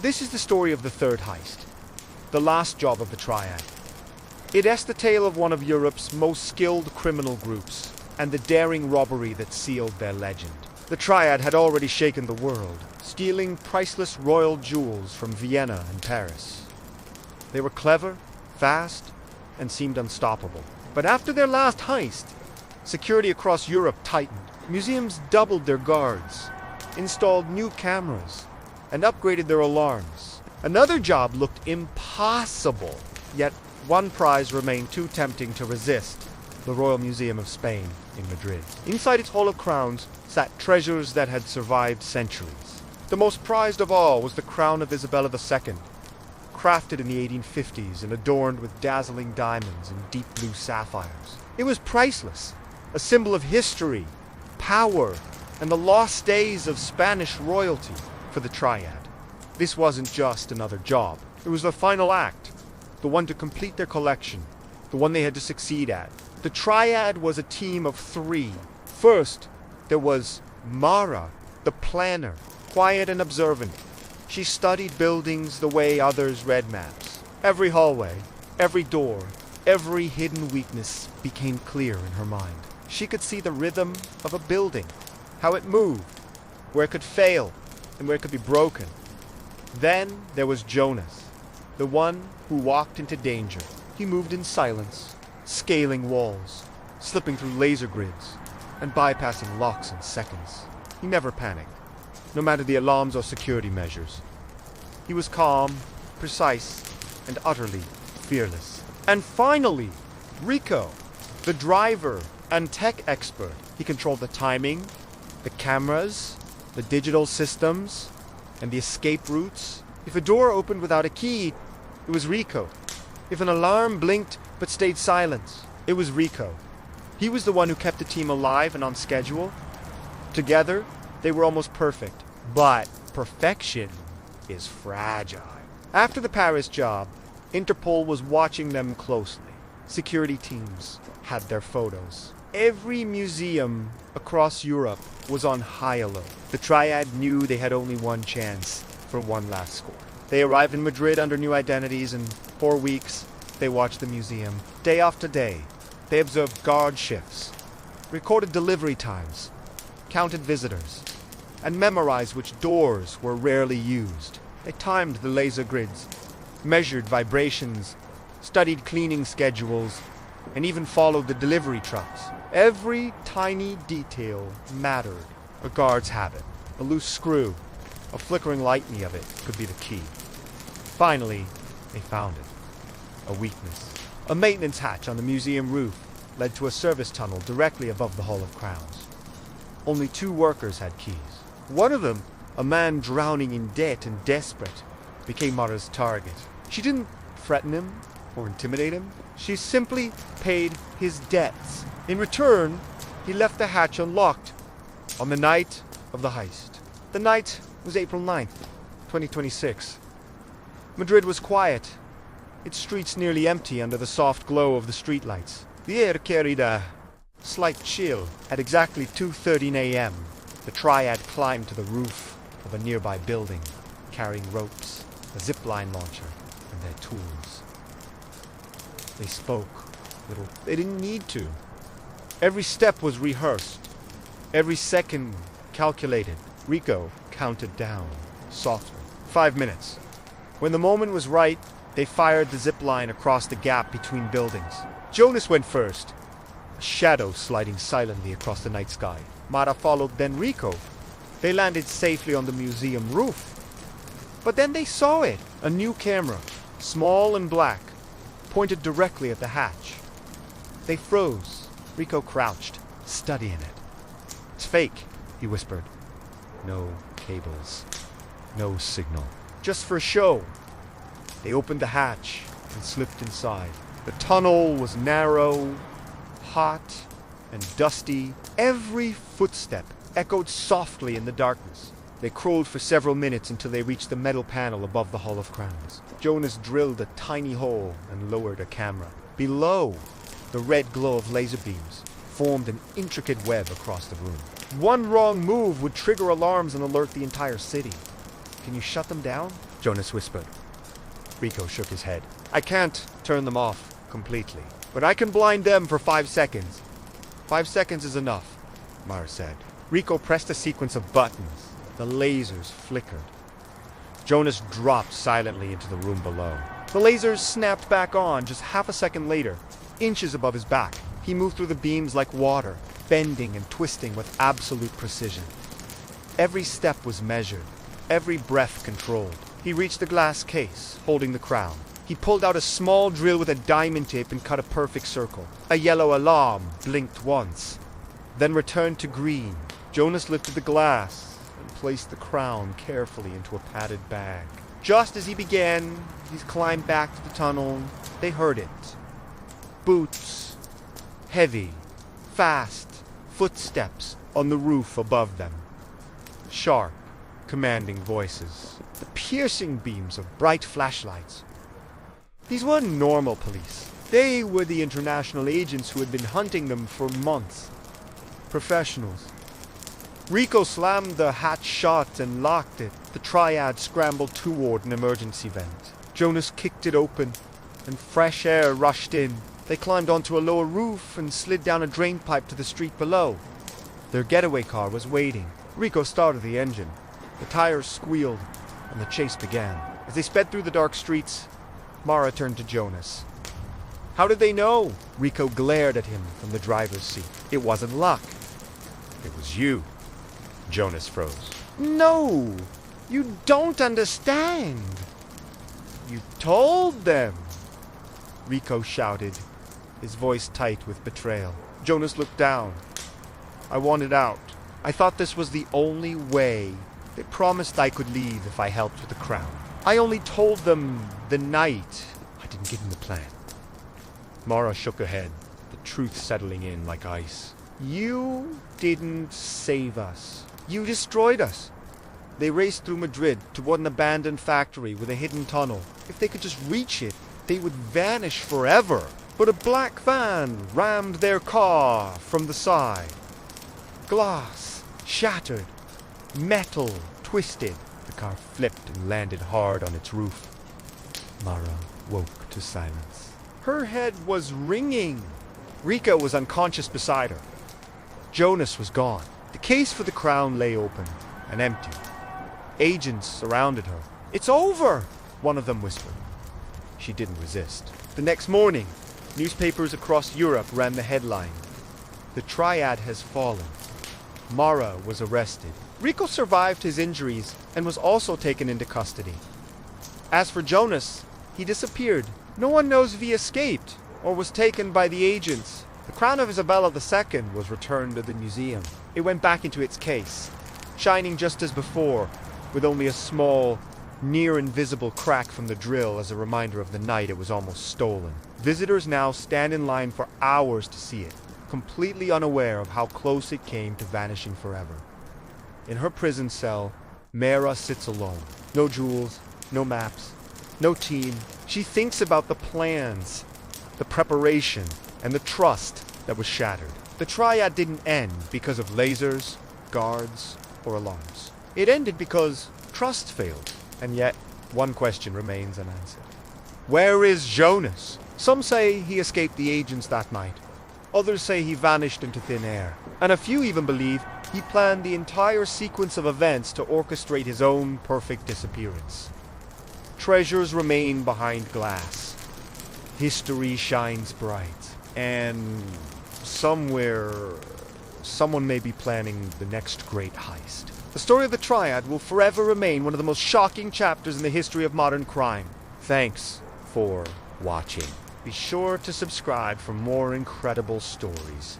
This is the story of the third heist, the last job of the Triad. It's the tale of one of Europe's most skilled criminal groups, and the daring robbery that sealed their legend. The Triad had already shaken the world, stealing priceless royal jewels from Vienna and Paris. They were clever, fast, and seemed unstoppable. But after their last heist, security across Europe tightened. Museums doubled their guards, installed new cameras, and upgraded their alarms. Another job looked impossible, yet one prize remained too tempting to resist: the Royal Museum of Spain in Madrid. Inside its Hall of Crowns sat treasures that had survived centuries. The most prized of all was the crown of Isabella II, crafted in the 1850s and adorned with dazzling diamonds and deep blue sapphires. It was priceless, a symbol of history, power, and the lost days of Spanish royalty. For the Triad, this wasn't just another job. It was the final act, the one to complete their collection, the one they had to succeed at. The Triad was a team of three. First, there was Mara, the planner, quiet and observant. She studied buildings the way others read maps. Every hallway, every door, every hidden weakness became clear in her mind. She could see the rhythm of a building, how it moved, where it could fail, and where it could be broken. Then there was Jonas, the one who walked into danger. He moved in silence, scaling walls, slipping through laser grids, and bypassing locks in seconds. He never panicked, no matter the alarms or security measures. He was calm, precise, and utterly fearless. And finally, Rico, the driver and tech expert. He controlled the timing, the cameras, the digital systems, and the escape routes. If a door opened without a key, it was Rico. If an alarm blinked but stayed silent, it was Rico. He was the one who kept the team alive and on schedule. Together, they were almost perfect. But perfection is fragile. After the Paris job, Interpol was watching them closely. Security teams had their photos. Every museum across Europe was on high alert. The Triad knew they had only one chance for one last score. They arrived in Madrid under new identities, and for weeks they watched the museum. Day after day, they observed guard shifts, recorded delivery times, counted visitors, and memorized which doors were rarely used. They timed the laser grids, measured vibrations, studied cleaning schedules, and even followed the delivery trucks. Every tiny detail mattered. A guard's habit, a loose screw, a flickering lightning of it could be the key. Finally, they found it. A weakness. A maintenance hatch on the museum roof led to a service tunnel directly above the Hall of Crowns. Only 2 workers had keys. One of them, a man drowning in debt and desperate, became Mara's target. She didn't threaten him or intimidate him. She simply paid his debts. In return, he left the hatch unlocked on the night of the heist. The night was April 9th, 2026. Madrid was quiet, its streets nearly empty under the soft glow of the streetlights. The air carried a slight chill. At exactly 2:13 a.m., the Triad climbed to the roof of a nearby building, carrying ropes, a zipline launcher, and their tools. They spoke little. They didn't need to. Every step was rehearsed, every second calculated. Rico counted down, softly. 5 minutes. When the moment was right, they fired the zip line across the gap between buildings. Jonas went first, a shadow sliding silently across the night sky. Mara followed, then Rico. They landed safely on the museum roof. But then they saw it. A new camera, small and black, pointed directly at the hatch. They froze. Rico crouched, studying it. "It's fake," he whispered. No cables, no signal. Just for show. They opened the hatch and slipped inside. The tunnel was narrow, hot, and dusty. Every footstep echoed softly in the darkness. They crawled for several minutes until they reached the metal panel above the Hall of Crowns. Jonas drilled a tiny hole and lowered a camera. Below, the red glow of laser beams formed an intricate web across the room. One wrong move would trigger alarms and alert the entire city. Can you shut them down? Jonas whispered. Rico shook his head. I can't turn them off completely, but I can blind them for 5 seconds. 5 seconds is enough, Mara said. Rico pressed a sequence of buttons. The lasers flickered. Jonas dropped silently into the room below. The lasers snapped back on just half a second later, inches above his back. He moved through the beams like water, bending and twisting with absolute precision. Every step was measured, every breath controlled. He reached the glass case, holding the crown. He pulled out a small drill with a diamond tip and cut a perfect circle. A yellow alarm blinked once, then returned to green. Jonas lifted the glass and placed the crown carefully into a padded bag. Just as he began, he climbed back to the tunnel. They heard it. Boots. Heavy, fast footsteps on the roof above them. Sharp, commanding voices. The piercing beams of bright flashlights. These weren't normal police. They were the international agents who had been hunting them for months. Professionals. Rico slammed the hatch shut and locked it. The Triad scrambled toward an emergency vent. Jonas kicked it open, and fresh air rushed in. They climbed onto a lower roof and slid down a drain pipe to the street below. Their getaway car was waiting. Rico started the engine. The tires squealed, and the chase began. As they sped through the dark streets, Mara turned to Jonas. How did they know? Rico glared at him from the driver's seat. It wasn't luck. It was you. Jonas froze. No! You don't understand! You told them! Rico shouted, his voice tight with betrayal. Jonas looked down. I wanted out. I thought this was the only way. They promised I could leave if I helped with the crown. I only told them the night. I didn't give them the plan. Mara shook her head, the truth settling in like ice. You didn't save us. You destroyed us. They raced through Madrid toward an abandoned factory with a hidden tunnel. If they could just reach it, they would vanish forever. But a black van rammed their car from the side. Glass shattered. Metal twisted. The car flipped and landed hard on its roof. Mara woke to silence. Her head was ringing. Rico was unconscious beside her. Jonas was gone. The case for the crown lay open and empty. Agents surrounded her. It's over, one of them whispered. She didn't resist. The next morning, newspapers across Europe ran the headline. The Triad has fallen. Mara was arrested. Rico survived his injuries and was also taken into custody. As for Jonas, he disappeared. No one knows if he escaped or was taken by the agents. The crown of Isabella II was returned to the museum. It went back into its case, shining just as before, with only a small, near-invisible crack from the drill as a reminder of the night it was almost stolen. Visitors now stand in line for hours to see it, completely unaware of how close it came to vanishing forever. In her prison cell, Mara sits alone. No jewels, no maps, no team. She thinks about the plans, the preparation, and the trust that was shattered. The Triad didn't end because of lasers, guards, or alarms. It ended because trust failed. And yet, one question remains unanswered. Where is Jonas? Some say he escaped the agents that night. Others say he vanished into thin air. And a few even believe he planned the entire sequence of events to orchestrate his own perfect disappearance. Treasures remain behind glass. History shines bright. And somewhere, someone may be planning the next great heist. The story of the Triad will forever remain one of the most shocking chapters in the history of modern crime. Thanks for watching. Be sure to subscribe for more incredible stories.